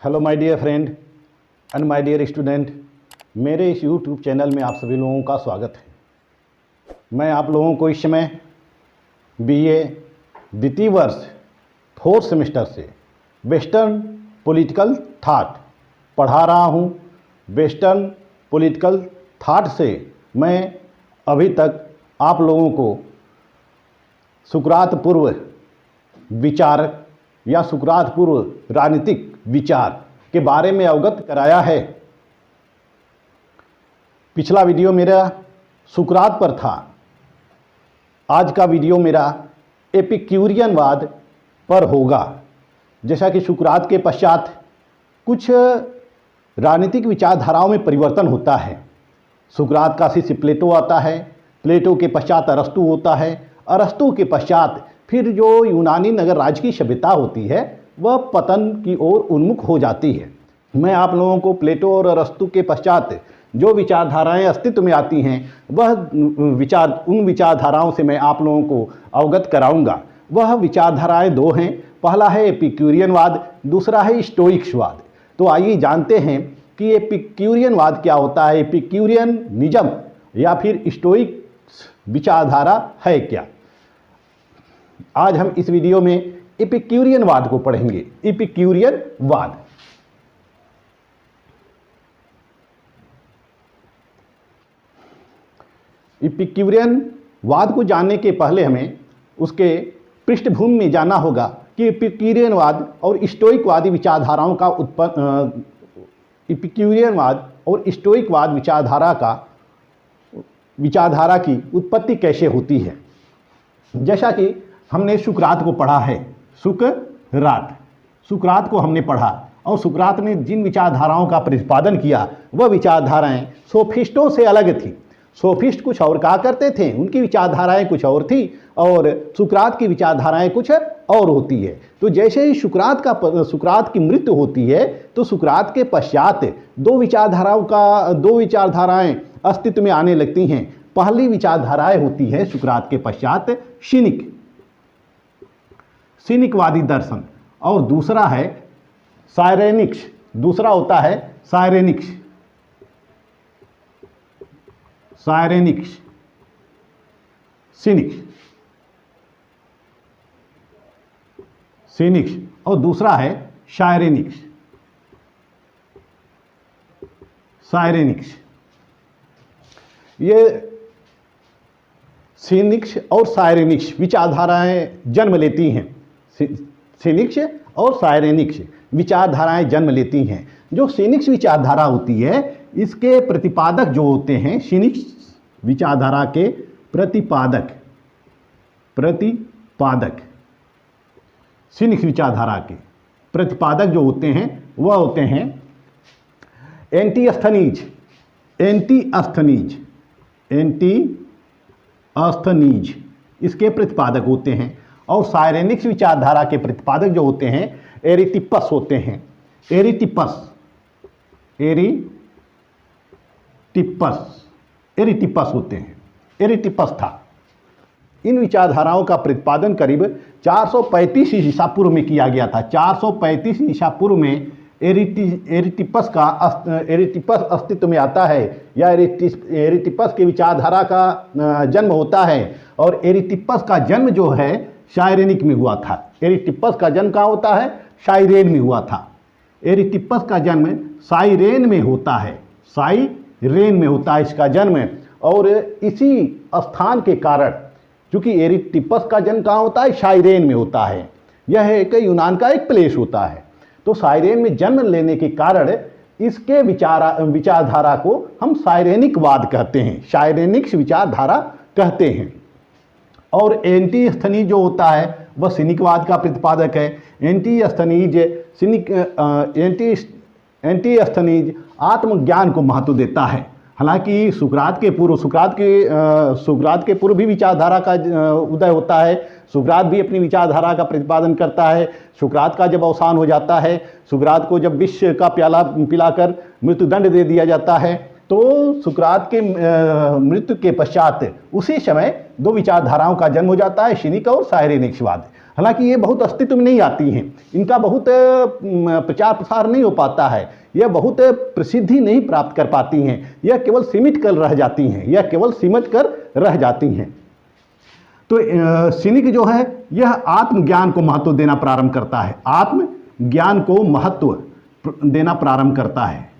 Hello my dear friend and my dear student, मेरे इस YouTube channel में आप सभी लोगों का स्वागत है। मैं आप लोगों को इस समय बीए द्वितीय वर्ष 4th सेमेस्टर से वेस्टर्न पॉलिटिकल थॉट पढ़ा रहा हूँ। वेस्टर्न पॉलिटिकल थॉट से मैं अभी तक आप लोगों को सुकरात पूर्व विचारक या सुकरात पूर्व राजनीतिक विचार के बारे में अवगत कराया है। पिछला वीडियो मेरा सुकरात पर था। आज का वीडियो मेरा एपिक्यूरियनवाद पर होगा। जैसा कि सुकरात के पश्चात कुछ राजनीतिक विचारधाराओं में परिवर्तन होता है। सुकरात का शिष्य प्लेटो आता है, प्लेटो के पश्चात अरस्तु होता है, अरस्तु के पश्चात फिर जो यूनानी नगर राज्य की सभ्यता होती है वह पतन की ओर उन्मुख हो जाती है। मैं आप लोगों को प्लेटो और अरस्तु के पश्चात जो विचारधाराएं अस्तित्व में आती हैं वह उन विचारधाराओं से मैं आप लोगों को अवगत कराऊंगा। वह विचारधाराएं दो हैं। पहला है एपिक्यूरियनवाद, दूसरा है स्टोइक्सवाद। तो आइए जानते हैं कि एपिक्यूरियनवाद क्या होता है, एपिक्यूरियनिज्म या फिर स्टोइक्स विचारधारा है क्या। आज हम इस वीडियो में एपिक्यूरियनवाद को पढ़ेंगे। एपिक्यूरियनवाद एपिक्यूरियनवाद को जानने के पहले हमें उसके पृष्ठभूमि में जानना होगा कि एपिक्यूरियनवाद और स्टोइकवादी विचारधाराओं का एपिक्यूरियनवाद और स्टोइकवाद विचारधारा की उत्पत्ति कैसे होती है। जैसा कि हमने सुकरात को पढ़ा है, सुकरात को हमने पढ़ा और सुकरात ने जिन विचारधाराओं का प्रतिपादन किया वह विचारधाराएं सोफिस्टों से अलग थी। सोफिस्ट कुछ और कहा करते थे, उनकी विचारधाराएं कुछ और थी और सुकरात की विचारधाराएं कुछ और होती है। तो जैसे ही सुकरात की मृत्यु होती है तो सुकरात के पश्चात दो विचारधाराएं अस्तित्व में आने लगती हैं। पहली विचारधाराएं होती है सुकरात के पश्चात सिनिकवादी दर्शन और दूसरा है साइरेनिक्स। दूसरा होता है साइरेनिक्स सिनिक्स और दूसरा है साइरेनिक्स। ये सिनिक्स और साइरेनिक्स विचारधाराएं जन्म लेती हैं। सिनिक्स और साइरेनिक्स विचारधाराएं जन्म लेती हैं। जो सिनिक्स विचारधारा होती है इसके प्रतिपादक जो होते हैं, सिनिक्स विचारधारा के प्रतिपादक सिनिक्स विचारधारा के प्रतिपादक जो होते हैं वह होते हैं एंटी अस्थनीज इसके प्रतिपादक होते हैं। और साइरेनिक्स विचारधारा के प्रतिपादक जो होते हैं एरिटिपस होते हैं। एरिटिपस था। इन विचारधाराओं का प्रतिपादन करीब 435 ईसा पूर्व में किया गया था। 435 ईसा पूर्व में एरिटिपस अस्तित्व में आता है या एरिटिपस की विचारधारा का जन्म होता है। और एरिटिपस का जन्म जो है साइरेनिक में हुआ था। एरिटिपस का जन्म कहाँ होता है? साइरेन में हुआ था। एरिटिपस का जन्म साइरेन में होता है इसका जन्म। और इसी स्थान के कारण, क्योंकि एरिटिपस का जन्म कहाँ होता है? साइरेन में होता है। यह एक यूनान का एक प्लेस होता है। तो साइरेन में जन्म लेने के कारण इसके विचारधारा को हम साइरेनिकवाद कहते हैं, साइरेनिक्स विचारधारा कहते हैं। और एंटी अस्थनीज जो होता है वह सिनिकवाद का प्रतिपादक है। एंटी अस्थनीज आत्मज्ञान को महत्व देता है। हालांकि सुकरात के पूर्व भी विचारधारा का उदय होता है। सुकरात भी अपनी विचारधारा का प्रतिपादन करता है। सुकरात का जब अवसान हो जाता है, सुकरात को जब विष का प्याला पिलाकर मृत्युदंड दे दिया जाता है, तो सुकरात के मृत्यु के पश्चात उसी समय दो विचारधाराओं का जन्म हो जाता है, सिनिक और साइरेनिक्सवाद। हालांकि ये बहुत अस्तित्व में नहीं आती हैं, इनका बहुत प्रचार प्रसार नहीं हो पाता है, यह बहुत प्रसिद्धि नहीं प्राप्त कर पाती हैं, यह केवल सीमित कर रह जाती हैं, यह केवल सीमित कर रह जाती हैं। तो सिनिक जो है यह आत्मज्ञान को महत्व देना प्रारंभ करता है, आत्मज्ञान को महत्व देना प्रारंभ करता है,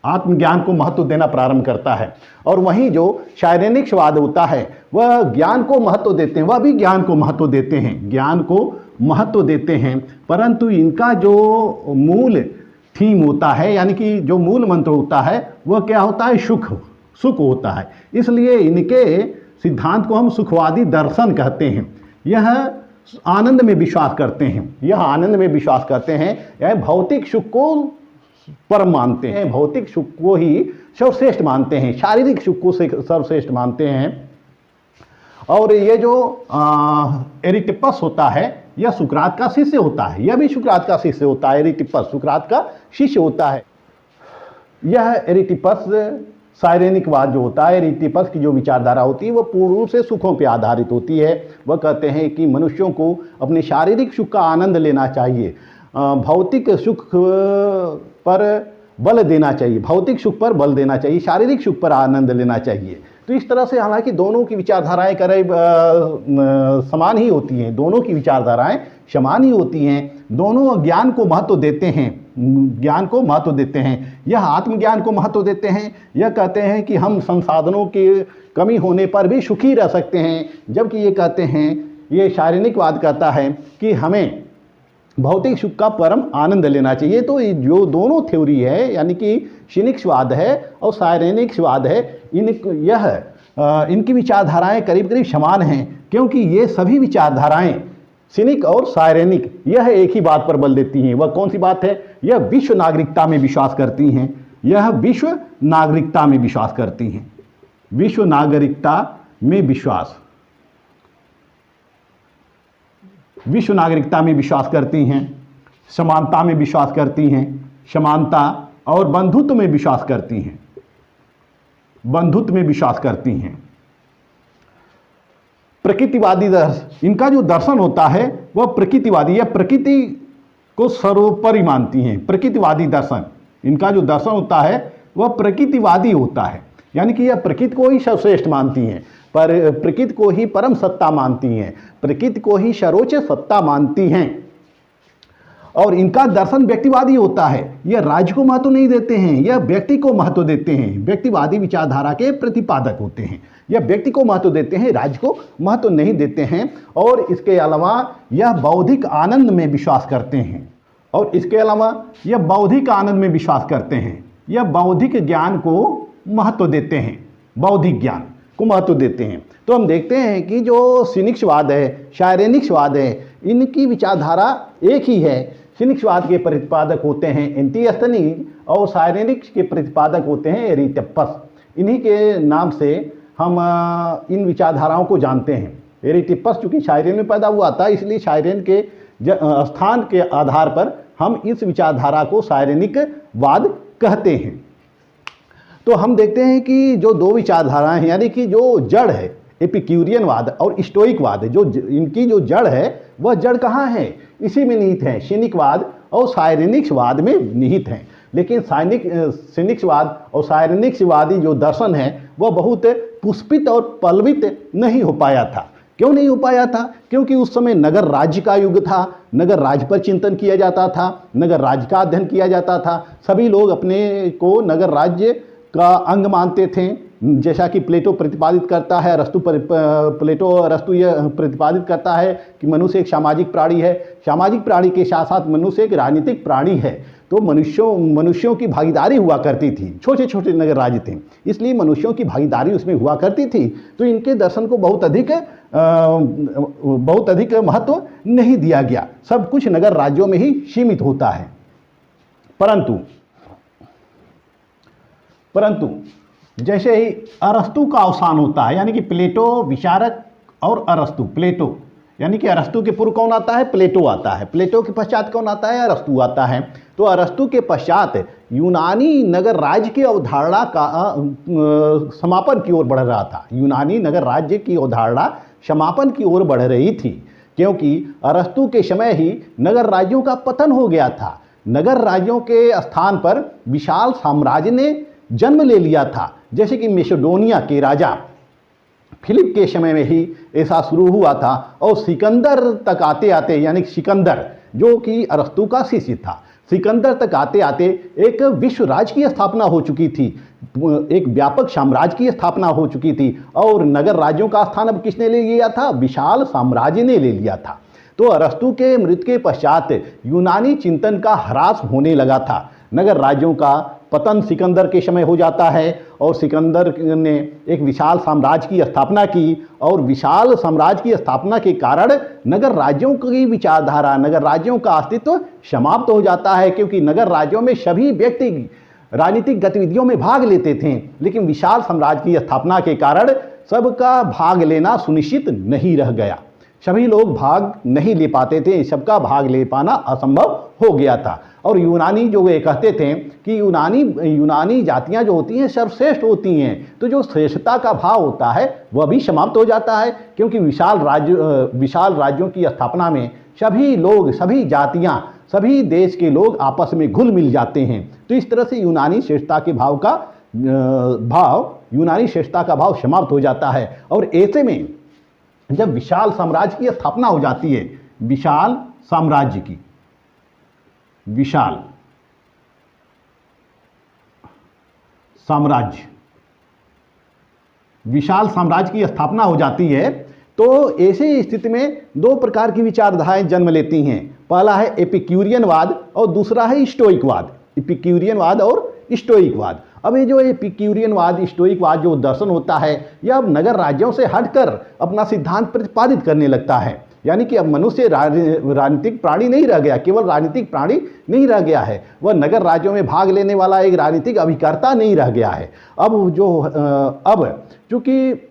आत्मज्ञान को महत्व देना प्रारंभ करता है। और वहीं जो साइरेनिक्सवाद होता है वह ज्ञान को महत्व देते हैं, वह भी ज्ञान को महत्व देते हैं, ज्ञान को महत्व देते हैं, परंतु इनका जो मूल थीम होता है यानी कि जो मूल मंत्र होता है वह क्या होता है, सुख होता है। इसलिए इनके सिद्धांत को हम सुखवादी दर्शन कहते हैं। यह आनंद में विश्वास करते हैं, यह आनंद में विश्वास करते हैं, यह भौतिक सुख को परम मानते हैं, भौतिक सुख को ही सर्वश्रेष्ठ मानते हैं, शारीरिक सुख को सर्वश्रेष्ठ मानते हैं। और ये जो एरिटिपस होता है यह सुकरात का शिष्य होता है, यह भी सुकरात का शिष्य होता है, एरिटिपस सुकरात का शिष्य होता है। यह एरिटिपस साइरेनिकवाद जो होता है, एरिटिपस की जो विचारधारा होती है वह पूर्ण रूप से सुखों पर आधारित होती है। वह कहते हैं कि मनुष्यों को अपने शारीरिक सुख का आनंद लेना चाहिए, भौतिक सुख पर बल देना चाहिए, भौतिक सुख पर बल देना चाहिए, शारीरिक सुख पर आनंद लेना चाहिए। तो इस तरह से हालांकि दोनों की विचारधाराएं करीब समान ही होती हैं, दोनों की विचारधाराएं समान ही होती हैं, दोनों ज्ञान को महत्व देते हैं, ज्ञान को महत्व देते हैं। यह आत्मज्ञान को महत्व देते हैं, यह कहते हैं कि हम संसाधनों की कमी होने पर भी सुखी रह सकते हैं, जबकि ये कहते हैं, ये साइरेनिकवाद कहता है कि हमें भौतिक सुख का परम आनंद लेना चाहिए। तो जो दोनों थ्योरी है यानी कि सिनिक्सवाद है और साइरेनिक्सवाद है, इनकी विचारधाराएं करीब करीब समान हैं, क्योंकि ये सभी विचारधाराएं सिनिक और साइरेनिक यह एक ही बात पर बल देती हैं। वह कौन सी बात है, यह विश्व नागरिकता में विश्वास करती हैं, यह विश्व नागरिकता में विश्वास करती हैं, विश्व नागरिकता में विश्वास, विश्व नागरिकता में विश्वास करती हैं, समानता में विश्वास करती हैं, समानता और बंधुत्व में विश्वास करती हैं, बंधुत्व में विश्वास करती हैं। प्रकृतिवादी दर्शन, इनका जो दर्शन होता है वह प्रकृतिवादी या प्रकृति को सर्वोपरि मानती हैं। प्रकृतिवादी दर्शन, इनका जो दर्शन होता है वह प्रकृतिवादी होता है, यानी कि यह प्रकृति को ही सर्वश्रेष्ठ मानती हैं, पर प्रकृति को ही परम सत्ता मानती हैं, प्रकृति को ही सर्वोच्च सत्ता मानती हैं। और इनका दर्शन व्यक्तिवादी होता है, यह राज्य को महत्व नहीं देते हैं, यह व्यक्ति को महत्व देते हैं, व्यक्तिवादी विचारधारा के प्रतिपादक होते हैं, यह व्यक्ति को महत्व देते हैं, राज्य को महत्व नहीं देते हैं। और इसके अलावा यह बौद्धिक आनंद में विश्वास करते हैं, और इसके अलावा यह बौद्धिक आनंद में विश्वास करते हैं, यह बौद्धिक ज्ञान को महत्व देते हैं, बौद्धिक ज्ञान को महत्व देते हैं। तो हम देखते हैं कि जो सिनिक्सवाद है, साइरेनिक्सवाद है, इनकी विचारधारा एक ही है। सिनिक्सवाद के प्रतिपादक होते हैं एंटिस्थनी और साइरेनिक्स के प्रतिपादक होते हैं एरिटिपस। इन्हीं के नाम से हम इन विचारधाराओं को जानते हैं। एरिटिपस चूँकि साइरेन में पैदा हुआ था, इसलिए साइरेन के स्थान के आधार पर हम इस विचारधारा को साइरेनिकवाद कहते हैं। तो हम देखते हैं कि जो दो विचारधाराएं हैं, यानी कि जो जड़ है एपिक्यूरियनवाद और स्टोइकवाद, जो इनकी जो जड़ है वह जड़ कहाँ है, इसी में निहित है, सिनिकवाद और साइरेनिक्सवाद में निहित हैं। लेकिन सिनिक्सवाद और साइरेनिक्सवादी जो दर्शन है वह बहुत पुष्पित और पल्लवित नहीं हो पाया था। क्यों नहीं हो पाया था? क्योंकि उस समय नगर राज्य का युग था, नगर राज्य पर चिंतन किया जाता था, नगर राज्य का अध्ययन किया जाता था, सभी लोग अपने को नगर राज्य का अंग मानते थे। जैसा कि प्लेटो प्रतिपादित करता है, अरस्तु यह प्रतिपादित करता है कि मनुष्य एक सामाजिक प्राणी है, सामाजिक प्राणी के साथ साथ मनुष्य एक राजनीतिक प्राणी है। तो मनुष्यों की भागीदारी हुआ करती थी, छोटे छोटे नगर राज्य थे, इसलिए मनुष्यों की भागीदारी उसमें हुआ करती थी। तो इनके दर्शन को बहुत अधिक महत्व नहीं दिया गया, सब कुछ नगर राज्यों में ही सीमित होता है। परंतु जैसे ही अरस्तु का अवसान होता है, यानी कि प्लेटो विचारक और अरस्तु, प्लेटो यानी कि अरस्तु के पूर्व कौन आता है, प्लेटो आता है, प्लेटो के पश्चात कौन आता है, अरस्तु आता है। तो अरस्तु के पश्चात यूनानी नगर राज्य की अवधारणा का समापन की ओर बढ़ रहा था। यूनानी नगर राज्य की अवधारणा समापन की ओर बढ़ रही थी, क्योंकि अरस्तु के समय ही नगर राज्यों का पतन हो गया था। नगर राज्यों के स्थान पर विशाल साम्राज्य ने जन्म ले लिया था, जैसे कि मैसेडोनिया के राजा फिलिप के समय में ही ऐसा शुरू हुआ था। और सिकंदर तक आते आते, यानी सिकंदर जो कि अरस्तु का शिष्य था, सिकंदर तक आते आते एक विश्व राज्य की स्थापना हो चुकी थी, एक व्यापक साम्राज्य की स्थापना हो चुकी थी। और नगर राज्यों का स्थान अब किसने ले लिया था? विशाल साम्राज्य ने ले लिया था। तो अरस्तु के मृत्यु के पश्चात यूनानी चिंतन का ह्रास होने लगा था। नगर राज्यों का पतन सिकंदर के समय हो जाता है और सिकंदर ने एक विशाल साम्राज्य की स्थापना की। और विशाल साम्राज्य की स्थापना के कारण नगर राज्यों की विचारधारा, नगर राज्यों का अस्तित्व समाप्त हो जाता है, क्योंकि नगर राज्यों में सभी व्यक्ति राजनीतिक गतिविधियों में भाग लेते थे, लेकिन विशाल साम्राज्य की स्थापना के कारण सबका भाग लेना सुनिश्चित नहीं रह गया। सभी लोग भाग नहीं ले पाते थे, सबका भाग ले पाना असंभव हो गया था। और यूनानी जो वे कहते थे कि यूनानी जातियां जो होती हैं सर्वश्रेष्ठ होती हैं, तो जो श्रेष्ठता का भाव होता है वह भी समाप्त हो जाता है, क्योंकि विशाल राज्यों की स्थापना में सभी लोग, सभी जातियां, सभी देश के लोग आपस में घुल मिल जाते हैं। तो इस तरह से यूनानी श्रेष्ठता के यूनानी श्रेष्ठता का भाव समाप्त हो जाता है। और ऐसे में जब विशाल साम्राज्य की स्थापना हो जाती है, विशाल साम्राज्य की स्थापना हो जाती है, तो ऐसी स्थिति में दो प्रकार की विचारधाराएं जन्म लेती हैं। पहला है एपिक्यूरियनवाद और दूसरा है स्टोइकवाद। एपिक्यूरियनवाद और स्टोइकवाद। अब ये जो एपिक्यूरियनवाद, स्टोइकवाद जो दर्शन होता है, यह अब नगर राज्यों से हटकर अपना सिद्धांत प्रतिपादित करने लगता है। यानी कि अब मनुष्य राजनीतिक प्राणी नहीं रह गया, केवल राजनीतिक प्राणी नहीं रह गया है, वह नगर राज्यों में भाग लेने वाला एक राजनीतिक अभिकर्ता नहीं रह गया है। अब चूंकि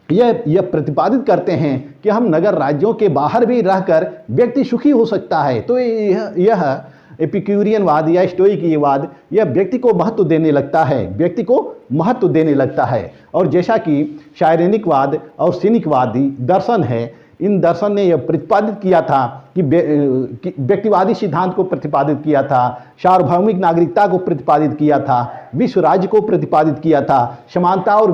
यह प्रतिपादित करते हैं कि हम नगर राज्यों के बाहर भी रहकर व्यक्ति सुखी हो सकता है, तो यह एपिक्यूरियनवाद या स्टोइकवाद यह व्यक्ति को महत्व देने लगता है, व्यक्ति को महत्व देने लगता है। और जैसा कि शायरेनिकवाद और सिनिकवादी दर्शन है, इन दर्शन ने यह प्रतिपादित किया था कि व्यक्तिवादी सिद्धांत को प्रतिपादित किया था, सार्वभौमिक नागरिकता को प्रतिपादित किया था, विश्व राज्य को प्रतिपादित किया था, समानता और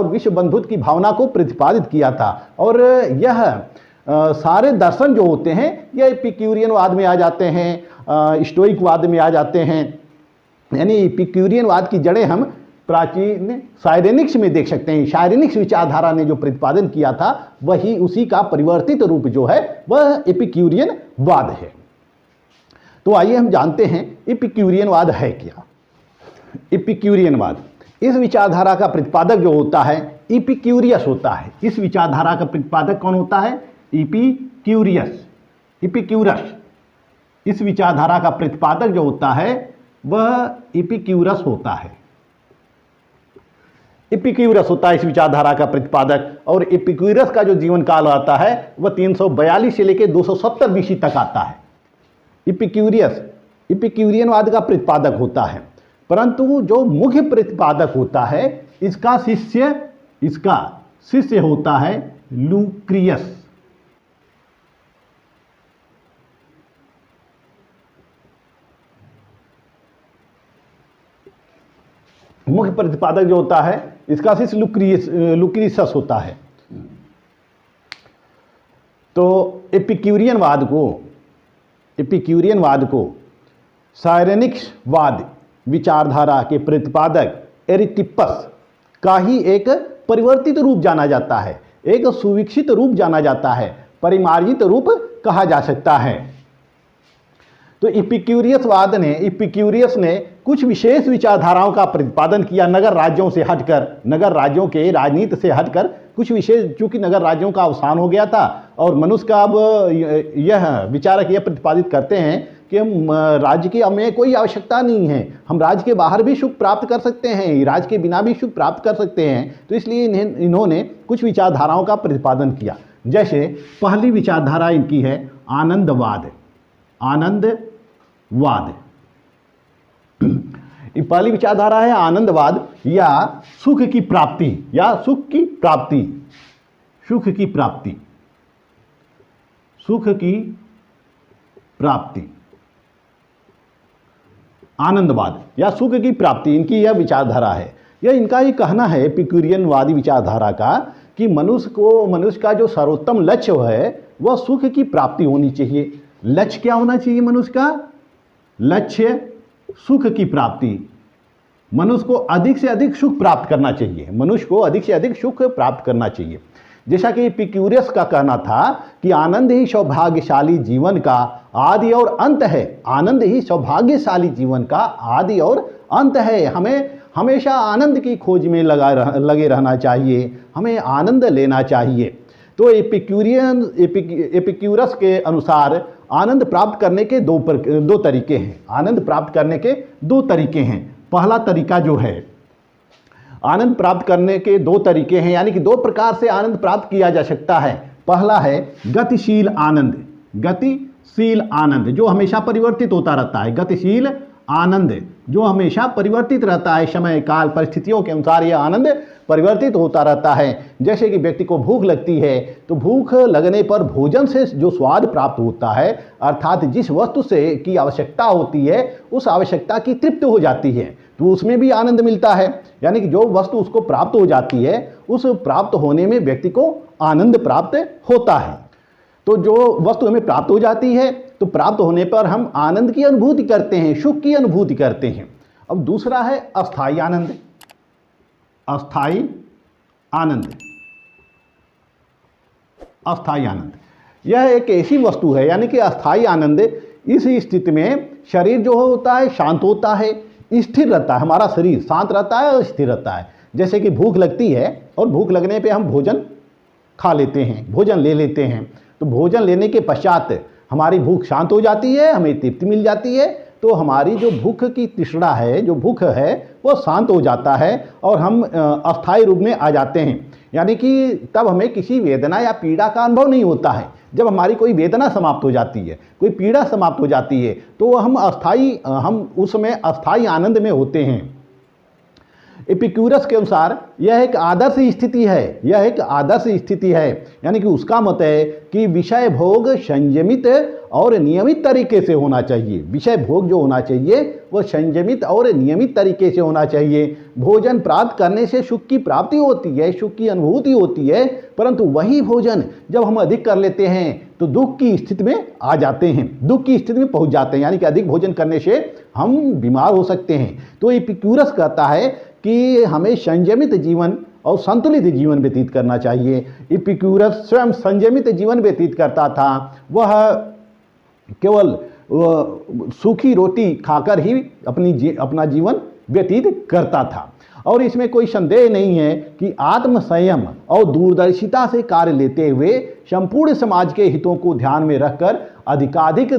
विश्व बंधुत्व की भावना को प्रतिपादित किया था। और यह सारे दर्शन जो होते हैं यह एपिक्यूरियनवाद में आ जाते हैं, स्टोइकवाद में आ जाते हैं। यानी एपिक्यूरियनवाद की जड़ें हम प्राचीन साइरेनिक्स में देख सकते हैं। साइरेनिक्स विचारधारा ने जो प्रतिपादन किया था वही उसी का परिवर्तित रूप जो है वह एपिक्यूरियनवाद है। तो आइए हम जानते हैं एपिक्यूरियनवाद है क्या। एपिक्यूरियनवाद, इस विचारधारा का प्रतिपादक जो होता है इपिक्यूरियस होता है। इस विचारधारा का प्रतिपादक कौन होता है? इपिक्यूरस। इस विचारधारा का प्रतिपादक जो होता है वह इपिक्यूरस होता है। इपिक्यूरस होता है इस विचारधारा का प्रतिपादक। और इपिक्यूरस का जो जीवन काल आता है वह 342 से लेकर 270 बीसी तक आता है। इपिक्यूरियनवाद का प्रतिपादक होता है, परंतु जो मुख्य प्रतिपादक होता है इसका शिष्य होता है लुक्रियस। मुख्य प्रतिपादक जो होता है इसका शिष्य लुक्रियस होता है। तो एपिक्यूरियनवाद को साइरेनिक्सवाद विचारधारा के प्रतिपादक एरिस्टिपस का ही एक परिवर्तित रूप जाना जाता है, एक सुविकसित रूप जाना जाता है, परिमार्जित रूप कहा जा सकता है। तो इपिक्यूरियस ने कुछ विशेष विचारधाराओं का प्रतिपादन किया नगर राज्यों से हटकर, नगर राज्यों के राजनीति से हटकर कुछ विशेष, चूंकि नगर राज्यों का अवसान हो गया था और मनुष्य का अब यह विचारक यह प्रतिपादित करते हैं कि हम राज्य की हमें कोई आवश्यकता नहीं है, हम राज्य के बाहर भी सुख प्राप्त कर सकते हैं, राज्य के बिना भी सुख प्राप्त कर सकते हैं। तो इसलिए इन्होंने कुछ विचारधाराओं का प्रतिपादन किया। जैसे पहली विचारधारा इनकी है आनंदवाद। ये पहली विचारधारा है आनंदवाद या सुख की प्राप्ति, या सुख की प्राप्ति, सुख की प्राप्ति, सुख की प्राप्ति, आनंदवाद या सुख की प्राप्ति, इनकी यह विचारधारा है। यह इनका ही कहना है एपिक्यूरियनवादी विचारधारा का कि मनुष्य का जो सर्वोत्तम लक्ष्य है वह सुख की प्राप्ति होनी चाहिए। लक्ष्य क्या होना चाहिए मनुष्य का? लक्ष्य सुख की प्राप्ति। मनुष्य को अधिक से अधिक सुख प्राप्त करना चाहिए, मनुष्य को अधिक से अधिक सुख प्राप्त करना चाहिए। जैसा कि एपिक्यूरियस का कहना था कि आनंद ही सौभाग्यशाली जीवन का आदि और अंत है। आनंद ही सौभाग्यशाली जीवन का आदि और अंत है। हमें हमेशा आनंद की खोज में लगे रहना चाहिए, हमें आनंद लेना चाहिए। तो एपिक्यूरस के अनुसार आनंद प्राप्त करने के दो तरीके हैं। आनंद प्राप्त करने के दो तरीके हैं। पहला तरीका जो है, आनंद प्राप्त करने के दो तरीके हैं, यानी कि दो प्रकार से आनंद प्राप्त किया जा सकता है। पहला है गतिशील आनंद, गतिशील आनंद जो हमेशा परिवर्तित होता रहता है। गतिशील आनंद जो हमेशा परिवर्तित रहता है, समय काल परिस्थितियों के अनुसार यह आनंद परिवर्तित होता रहता है। जैसे कि व्यक्ति को भूख लगती है तो भूख लगने पर भोजन से जो स्वाद प्राप्त होता है, अर्थात जिस वस्तु से की आवश्यकता होती है उस आवश्यकता की तृप्ति हो जाती है, तो उसमें भी आनंद मिलता है। यानी कि जो वस्तु उसको प्राप्त हो जाती है उस प्राप्त होने में व्यक्ति को आनंद प्राप्त होता है। तो जो वस्तु हमें प्राप्त हो जाती है तो प्राप्त होने पर हम आनंद की अनुभूति करते हैं, सुख की अनुभूति करते हैं। अब दूसरा है अस्थाई आनंद, अस्थाई आनंद, अस्थाई आनंद। यह एक ऐसी वस्तु है, यानी कि अस्थाई आनंद, इस स्थिति में शरीर जो होता है शांत होता है, स्थिर रहता है। हमारा शरीर शांत रहता है और स्थिर रहता है। जैसे कि भूख लगती है और भूख लगने पे हम भोजन खा लेते हैं, भोजन ले लेते हैं, तो भोजन लेने के पश्चात हमारी भूख शांत हो जाती है, हमें तृप्ति मिल जाती है, तो हमारी जो भूख की तृष्णा है, जो भूख है वो शांत हो जाता है और हम अस्थायी रूप में आ जाते हैं। यानी कि तब हमें किसी वेदना या पीड़ा का अनुभव नहीं होता है। जब हमारी कोई वेदना समाप्त हो जाती है, कोई पीड़ा समाप्त हो जाती है, तो हम उसमें अस्थायी आनंद में होते हैं। एपिक्यूरस के अनुसार यह एक आदर्श स्थिति है, यह एक आदर्श स्थिति है। यानी कि उसका मत है कि विषय भोग संयमित और नियमित तरीके से होना चाहिए। विषय भोग जो होना चाहिए वह संयमित और नियमित तरीके से होना चाहिए। भोजन प्राप्त करने से सुख की प्राप्ति होती है, सुख की अनुभूति होती है, परंतु वही भोजन जब हम अधिक कर लेते हैं तो दुख की स्थिति में आ जाते हैं, दुख की स्थिति में पहुंच जाते हैं। यानी कि अधिक भोजन करने से हम बीमार हो सकते हैं। तो एपिक्यूरस कहता है कि हमें संयमित जीवन और संतुलित जीवन व्यतीत करना चाहिए। एपिक्यूरस स्वयं संयमित जीवन व्यतीत करता था। वह केवल सूखी रोटी खाकर ही अपना जीवन व्यतीत करता था। और इसमें कोई संदेह नहीं है कि आत्म संयम और दूरदर्शिता से कार्य लेते हुए संपूर्ण समाज के हितों को ध्यान में रखकर अधिकाधिक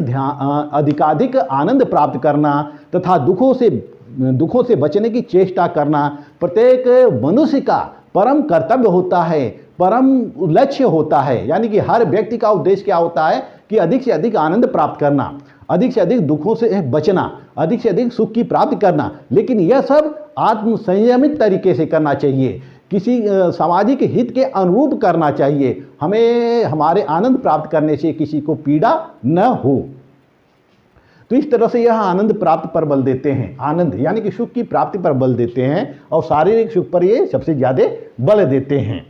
आनंद प्राप्त करना तथा दुखों से बचने की चेष्टा करना प्रत्येक मनुष्य का परम कर्तव्य होता है, परम लक्ष्य होता है। यानी कि हर व्यक्ति का उद्देश्य क्या होता है कि अधिक से अधिक आनंद प्राप्त करना, अधिक से अधिक दुखों से बचना, अधिक से अधिक सुख की प्राप्ति करना। लेकिन यह सब आत्म संयमित तरीके से करना चाहिए, किसी सामाजिक हित के अनुरूप करना चाहिए। हमें हमारे आनंद प्राप्त करने से किसी को पीड़ा न हो। तो इस तरह से यह आनंद प्राप्त पर बल देते हैं, आनंद यानी कि सुख की प्राप्ति पर बल देते हैं और शारीरिक सुख पर ये सबसे ज़्यादा बल देते हैं।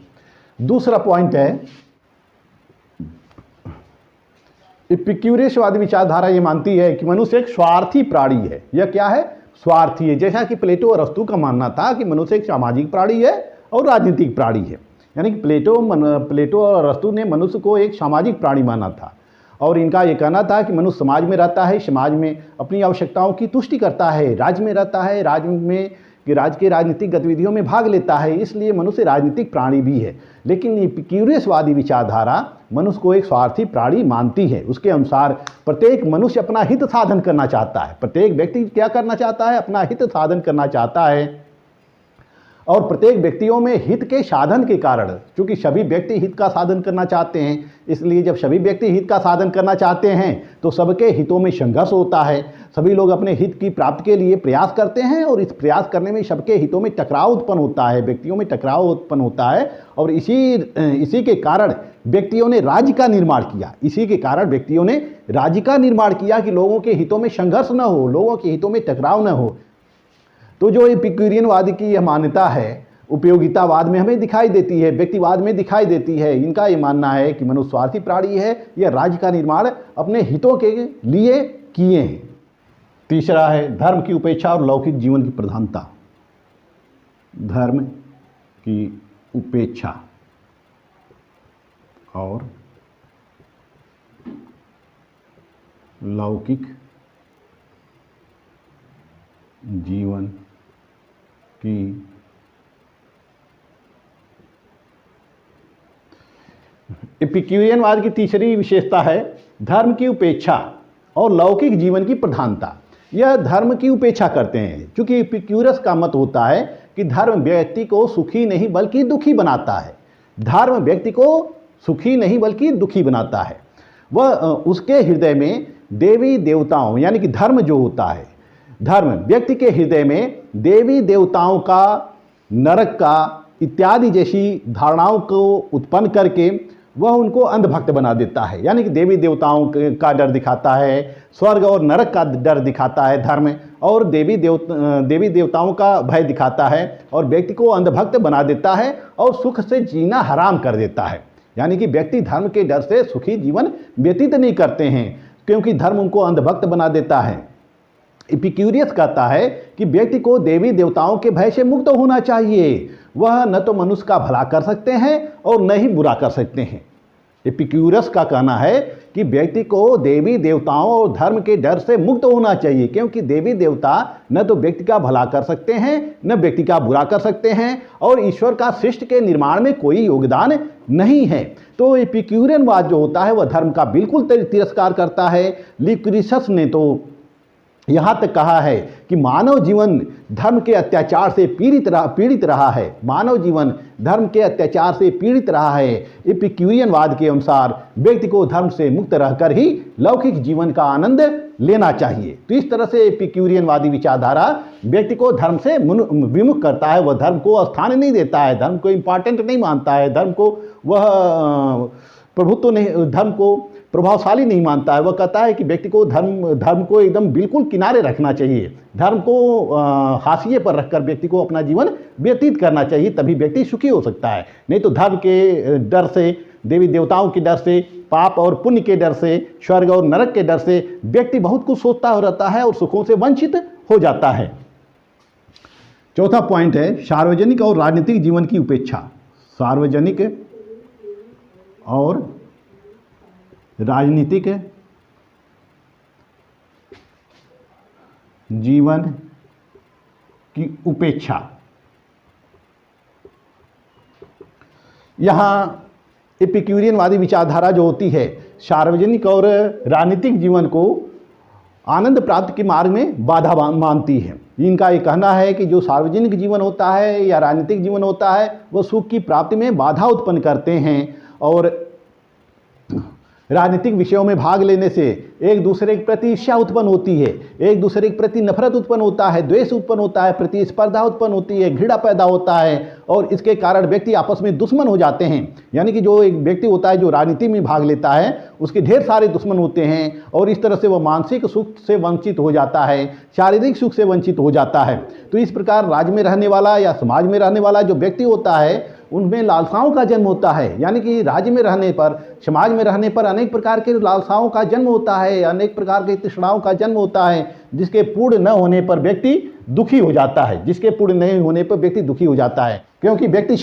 दूसरा पॉइंट है, एपिक्यूरियसवादी विचारधारा ये मानती है कि मनुष्य एक स्वार्थी प्राणी है। यह क्या है? स्वार्थी है। जैसा कि प्लेटो और अरस्तू का मानना था कि मनुष्य एक सामाजिक प्राणी है और राजनीतिक प्राणी है। यानी कि प्लेटो और अरस्तू ने मनुष्य को एक सामाजिक प्राणी माना था और इनका ये कहना था कि मनुष्य समाज में रहता है, समाज में अपनी आवश्यकताओं की तुष्टि करता है, राज्य में रहता है, राज्य के राजनीतिक गतिविधियों में भाग लेता है, इसलिए मनुष्य राजनीतिक प्राणी भी है। लेकिन एपिक्यूरियसवादी विचारधारा मनुष्य को एक स्वार्थी प्राणी मानती है। उसके अनुसार प्रत्येक मनुष्य अपना हित साधन करना चाहता है, प्रत्येक व्यक्ति क्या करना चाहता है? अपना हित साधन करना चाहता है। और प्रत्येक व्यक्तियों में हित के साधन के कारण, क्योंकि सभी व्यक्ति हित का साधन करना चाहते हैं, इसलिए जब सभी व्यक्ति हित का साधन करना चाहते हैं तो सबके हितों में संघर्ष होता है। सभी लोग अपने हित की प्राप्ति के लिए प्रयास करते हैं और इस प्रयास करने में सबके हितों में टकराव उत्पन्न होता है, व्यक्तियों में टकराव उत्पन्न होता है। और इसी के कारण व्यक्तियों ने राज्य का निर्माण किया। इसी के कारण व्यक्तियों ने राज्य का निर्माण किया कि लोगों के हितों में संघर्ष न हो, लोगों के हितों में टकराव न हो। तो जो एपिक्यूरियनवाद की यह मान्यता है, उपयोगितावाद में हमें दिखाई देती है, व्यक्तिवाद में दिखाई देती है। इनका ये मानना है कि मनुष्य स्वार्थी प्राणी है, यह राज्य का निर्माण अपने हितों के लिए किए हैं। तीसरा है धर्म की उपेक्षा और लौकिक जीवन की प्रधानता। धर्म की उपेक्षा और लौकिक जीवन की एपिक्यूरियनवाद की तीसरी विशेषता है धर्म की उपेक्षा और लौकिक जीवन की प्रधानता। यह धर्म की उपेक्षा करते हैं, क्योंकि एपिक्यूरस का मत होता है कि धर्म व्यक्ति को सुखी नहीं बल्कि दुखी बनाता है। धर्म व्यक्ति को सुखी नहीं बल्कि दुखी बनाता है। वह उसके हृदय में देवी देवताओं, यानी कि धर्म जो होता है, धर्म व्यक्ति के हृदय में देवी देवताओं का, नरक का इत्यादि जैसी धारणाओं को उत्पन्न करके वह उनको अंधभक्त बना देता है। यानी कि देवी देवताओं का डर दिखाता है, स्वर्ग और नरक का डर दिखाता है धर्म, और देवी देवताओं का भय दिखाता है और व्यक्ति को अंधभक्त बना देता है और सुख से जीना हराम कर देता है। यानी कि व्यक्ति धर्म के डर से सुखी जीवन व्यतीत नहीं करते हैं, क्योंकि धर्म उनको अंधभक्त बना देता है। एपिक्यूरियस कहता है कि व्यक्ति को देवी देवताओं के भय से मुक्त होना चाहिए। वह न तो मनुष्य का भला कर सकते हैं और न ही बुरा कर सकते हैं। एपिक्यूरस का कहना है कि व्यक्ति को देवी देवताओं और धर्म के डर से मुक्त होना चाहिए, क्योंकि देवी देवता न तो व्यक्ति का भला कर सकते हैं न व्यक्ति का बुरा कर सकते हैं, और ईश्वर का सृष्टि के निर्माण में कोई योगदान नहीं है। तो एपिक्यूरियनवाद जो होता है वह धर्म का बिल्कुल तिरस्कार करता है। ल्यूक्रीशस ने तो यहाँ तक कहा है कि मानव जीवन धर्म के अत्याचार से पीड़ित रहा है। मानव जीवन धर्म के अत्याचार से पीड़ित रहा है। एपिक्यूरियनवाद के अनुसार व्यक्ति को धर्म से मुक्त रहकर ही लौकिक जीवन का आनंद लेना चाहिए। तो इस तरह से एपिक्यूरियनवादी विचारधारा व्यक्ति को धर्म से विमुख करता है। वह धर्म को स्थान नहीं देता है, धर्म को इम्पॉर्टेंट नहीं मानता है, धर्म को वह प्रभुत्व नहीं, धर्म को प्रभावशाली नहीं मानता है। वह कहता है कि व्यक्ति को धर्म को एकदम बिल्कुल किनारे रखना चाहिए, धर्म को हाशिए पर रखकर व्यक्ति को अपना जीवन व्यतीत करना चाहिए, तभी व्यक्ति सुखी हो सकता है। नहीं तो धर्म के डर से, देवी देवताओं के डर से, पाप और पुण्य के डर से, स्वर्ग और नरक के डर से व्यक्ति बहुत कुछ सोचता रहता है और सुखों से वंचित हो जाता है। चौथा पॉइंट है सार्वजनिक और राजनीतिक जीवन की उपेक्षा। सार्वजनिक और राजनीतिक जीवन की उपेक्षा। यहाँ एपिक्यूरियनवादी विचारधारा जो होती है सार्वजनिक और राजनीतिक जीवन को आनंद प्राप्ति के मार्ग में बाधा मानती है। इनका ये कहना है कि जो सार्वजनिक जीवन होता है या राजनीतिक जीवन होता है वह सुख की प्राप्ति में बाधा उत्पन्न करते हैं, और राजनीतिक विषयों में भाग लेने से एक दूसरे के प्रति ईर्ष्या उत्पन्न होती है, एक दूसरे के प्रति नफरत उत्पन्न होता है, द्वेष उत्पन्न होता है, प्रतिस्पर्धा उत्पन्न होती है, घृणा पैदा होता है, और इसके कारण व्यक्ति आपस में दुश्मन हो जाते हैं। यानी कि जो एक व्यक्ति होता है जो राजनीति में भाग लेता है उसके ढेर सारे दुश्मन होते हैं, और इस तरह से वह मानसिक सुख से वंचित हो जाता है, शारीरिक सुख से वंचित हो जाता है। तो इस प्रकार राज्य में रहने वाला या समाज में रहने वाला जो व्यक्ति होता है उनमें लालसाओं का जन्म होता है। यानी कि राज्य में रहने पर, समाज में रहने पर अनेक प्रकार के लालसाओं का जन्म होता है, अनेक प्रकार के तृष्णाओं का जन्म होता है, जिसके पूर्ण न होने पर व्यक्ति दुखी हो जाता है, जिसके पूर्ण नहीं होने पर व्यक्ति दुखी हो जाता है। क्योंकि व्यक्ति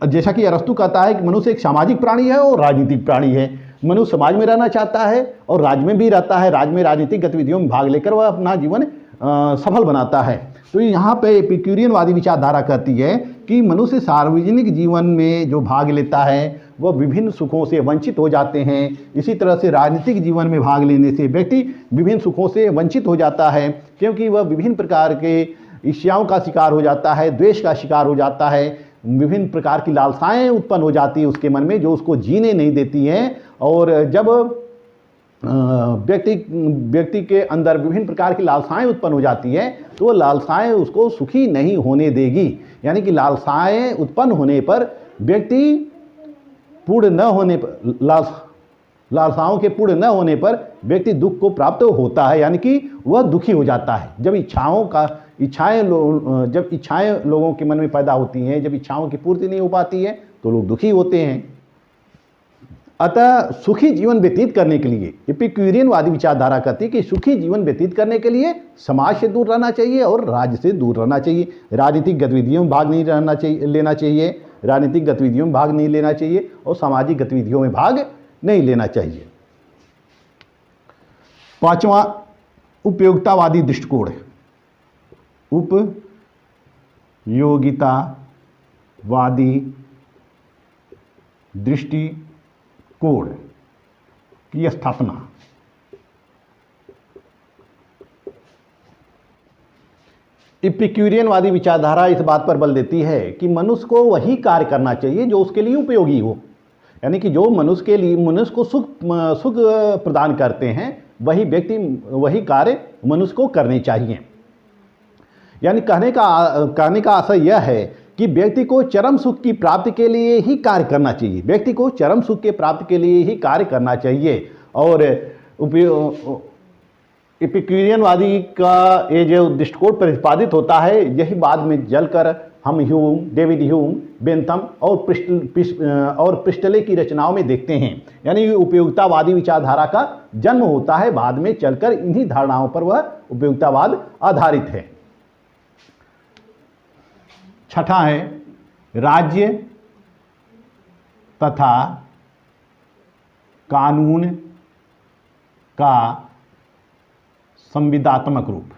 जैसा कि अरस्तु कहता है कि मनुष्य एक सामाजिक प्राणी है और राजनीतिक प्राणी है। मनुष्य समाज में रहना चाहता है और राज्य में भी रहता है, राज्य में राजनीतिक गतिविधियों में भाग लेकर वह अपना जीवन सफल बनाता है। तो यहाँ पे एपिक्यूरियनवादी विचारधारा कहती है कि मनुष्य सार्वजनिक जीवन में जो भाग लेता है वह विभिन्न सुखों से वंचित हो जाते हैं। इसी तरह से राजनीतिक जीवन में भाग लेने से व्यक्ति विभिन्न सुखों से वंचित हो जाता है, क्योंकि वह विभिन्न प्रकार के ईर्ष्याओं का शिकार हो जाता है, द्वेष का शिकार हो जाता है, विभिन्न प्रकार की लालसाएं उत्पन्न हो जाती है उसके मन में जो उसको जीने नहीं देती हैं। और जब व्यक्ति के अंदर विभिन्न प्रकार की लालसाएं उत्पन्न हो जाती हैं तो वो लालसाएं उसको सुखी नहीं होने देगी। यानी कि लालसाएं उत्पन्न होने पर व्यक्ति पूर्ण न होने पर लालसाओं के पूर्ण न होने पर व्यक्ति दुख को प्राप्त होता है, यानी कि वह दुखी हो जाता है। जब इच्छाएं लोगों के मन में पैदा होती हैं, जब इच्छाओं की पूर्ति नहीं हो पाती है तो लोग दुखी होते हैं। अतः सुखी जीवन व्यतीत करने के लिए एपिक्यूरियनवादी विचारधारा कहती है कि सुखी जीवन व्यतीत करने के लिए समाज से दूर रहना चाहिए और राज्य से दूर रहना चाहिए। राजनीतिक गतिविधियों में भाग नहीं लेना चाहिए, राजनीतिक गतिविधियों में भाग नहीं लेना चाहिए और सामाजिक गतिविधियों में भाग नहीं लेना चाहिए। पांचवा, उपयोगितावादी दृष्टिकोण। उपयोगितावादी दृष्टिकोण की स्थापना। एपिक्यूरियनवादी विचारधारा इस बात पर बल देती है कि मनुष्य को वही कार्य करना चाहिए जो उसके लिए उपयोगी हो, यानी कि जो मनुष्य को सुख प्रदान करते हैं वही कार्य मनुष्य को करने चाहिए। यानी कहने का आशय यह है कि व्यक्ति को चरम सुख की प्राप्ति के लिए ही कार्य करना चाहिए, व्यक्ति को चरम सुख के प्राप्ति के लिए ही कार्य करना चाहिए। और एपिक्यूरियनवादी का ये जो दृष्टिकोण प्रतिपादित होता है यही बाद में जलकर हम डेविड ह्यूम, बेंथम और प्रिस्टले की रचनाओं में देखते हैं। यानी उपयोगितावादी विचारधारा का जन्म होता है बाद में चलकर, इन्हीं धारणाओं पर वह उपयोगितावाद आधारित है। छठा है राज्य तथा कानून का संविदात्मक रूप।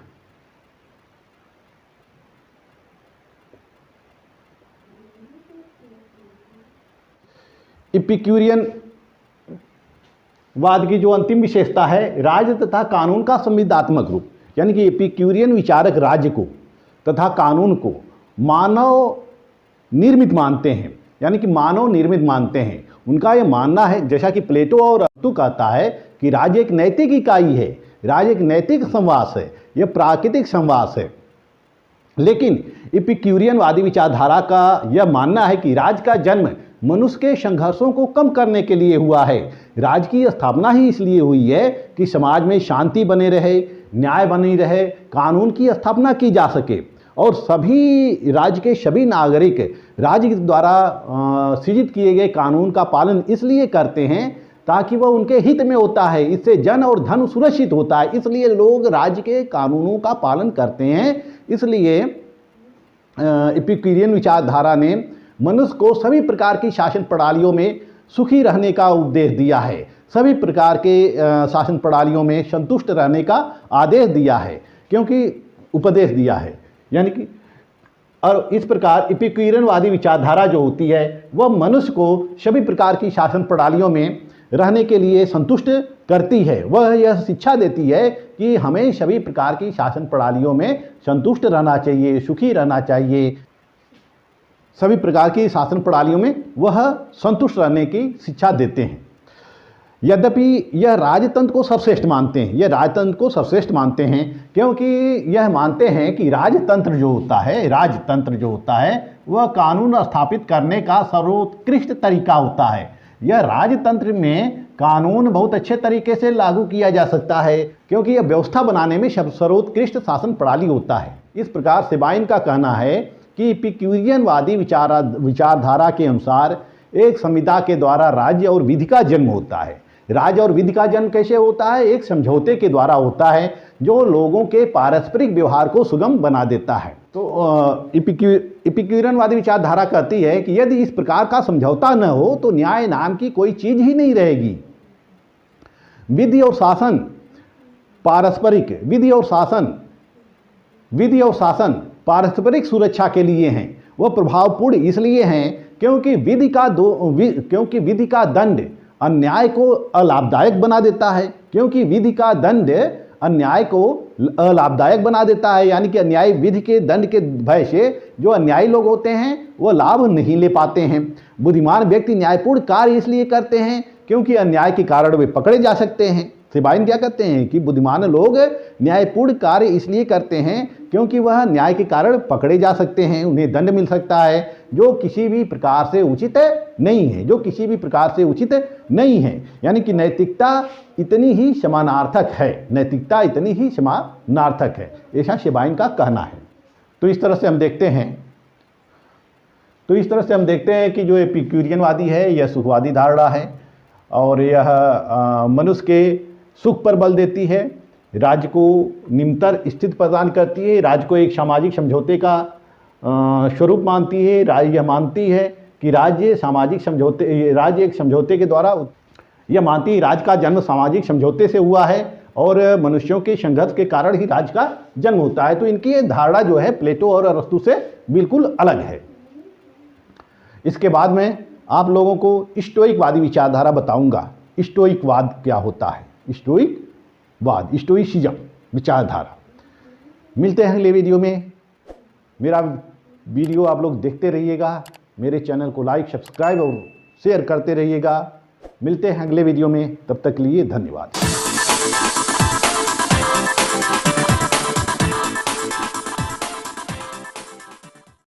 एपिक्यूरियन वाद की जो अंतिम विशेषता है राज्य तथा कानून का संविदात्मक रूप, यानी कि एपिक्यूरियन विचारक राज्य को तथा कानून को मानव निर्मित मानते हैं, यानी कि मानव निर्मित मानते हैं। उनका यह मानना है, जैसा कि प्लेटो और अरिस्टो कहता है कि राज्य एक नैतिक इकाई है, राज्य एक नैतिक संवास है, यह प्राकृतिक संवास है। लेकिन एपिक्यूरियनवादी विचारधारा का यह मानना है कि राज्य का जन्म मनुष्य के संघर्षों को कम करने के लिए हुआ है। राज्य की स्थापना ही इसलिए हुई है कि समाज में शांति बने रहे, न्याय बनी रहे, कानून की स्थापना की जा सके और सभी राज्य के सभी नागरिक राज्य द्वारा सृजित किए गए कानून का पालन इसलिए करते हैं ताकि वह उनके हित में होता है, इससे जन और धन सुरक्षित होता है, इसलिए लोग राज्य के कानूनों का पालन करते हैं। इसलिए एपिक्यूरियन विचारधारा ने मनुष्य को सभी प्रकार की शासन प्रणालियों में सुखी रहने का उपदेश दिया है, सभी प्रकार के शासन प्रणालियों में संतुष्ट रहने का आदेश दिया है, क्योंकि उपदेश दिया है। यानी कि और इस प्रकार एपिक्यूरियनवादी विचारधारा जो होती है वह मनुष्य को सभी प्रकार की शासन प्रणालियों में रहने के लिए संतुष्ट करती है। वह यह शिक्षा देती है कि हमें सभी प्रकार की शासन प्रणालियों में संतुष्ट रहना चाहिए, सुखी रहना चाहिए। सभी प्रकार की शासन प्रणालियों में वह संतुष्ट रहने की शिक्षा देते हैं। यद्यपि यह राजतंत्र को सर्वश्रेष्ठ मानते हैं, यह राजतंत्र को सर्वश्रेष्ठ मानते हैं क्योंकि यह मानते हैं कि राजतंत्र जो होता है वह कानून स्थापित करने का सर्वोत्कृष्ट तरीका होता है। यह राजतंत्र में कानून बहुत अच्छे तरीके से लागू किया जा सकता है क्योंकि यह व्यवस्था बनाने में सर्वोत्कृष्ट शासन प्रणाली होता है। इस प्रकार सेबाइन का कहना है कि एपिक्यूरियनवादी विचारधारा के अनुसार एक संविदा के द्वारा राज्य और विधि का जन्म होता है। राज्य और विधि का जन्म कैसे होता है? एक समझौते के द्वारा होता है जो लोगों के पारस्परिक व्यवहार को सुगम बना देता है। तो एपिक्यूरियनवादी विचारधारा कहती है कि यदि इस प्रकार का समझौता न हो तो न्याय नाम की कोई चीज ही नहीं रहेगी। विधि और शासन पारस्परिक सुरक्षा के लिए हैं। वह प्रभावपूर्ण इसलिए हैं क्योंकि विधि का दंड अन्याय को अलाभदायक बना देता है, क्योंकि विधि का दंड अन्याय को अलाभदायक बना देता है, यानी कि अन्याय विधि के दंड के भय से जो अन्यायी लोग होते हैं वो लाभ नहीं ले पाते हैं। बुद्धिमान व्यक्ति न्यायपूर्ण कार्य इसलिए करते हैं क्योंकि अन्याय के कारण वे पकड़े जा सकते हैं। सिबाइन क्या कहते हैं कि बुद्धिमान लोग न्यायपूर्ण कार्य इसलिए करते हैं क्योंकि वह न्याय के कारण पकड़े जा सकते हैं, उन्हें दंड मिल सकता है जो किसी भी प्रकार से उचित नहीं है, जो किसी भी प्रकार से उचित नहीं है। यानी कि नैतिकता इतनी ही समानार्थक है, नैतिकता इतनी ही समानार्थक है, ऐसा सिबाइन का कहना है। तो इस तरह से हम देखते हैं कि जो एपिक्यूरियनवादी है यह सुखवादी धारणा है और यह मनुष्य के सुख पर बल देती है, राज्य को निम्नतर स्थिति प्रदान करती है, राज्य को एक सामाजिक समझौते का स्वरूप मानती है। राज्य यह मानती है कि राज्य एक समझौते के द्वारा, यह मानती है राज्य का जन्म सामाजिक समझौते से हुआ है और मनुष्यों के संघर्ष के कारण ही राज्य का जन्म होता है। तो इनकी ये धारणा जो है प्लेटो और अरस्तु से बिल्कुल अलग है। इसके बाद में आप लोगों को स्टोइकवादी विचारधारा बताऊंगा। स्टोइकवाद क्या होता है, स्टोइकवाद, स्टोइसिज्म विचारधारा। मिलते हैं अगले वीडियो में। मेरा वीडियो आप लोग देखते रहिएगा, मेरे चैनल को लाइक, सब्सक्राइब और शेयर करते रहिएगा। मिलते हैं अगले वीडियो में, तब तक के लिए धन्यवाद।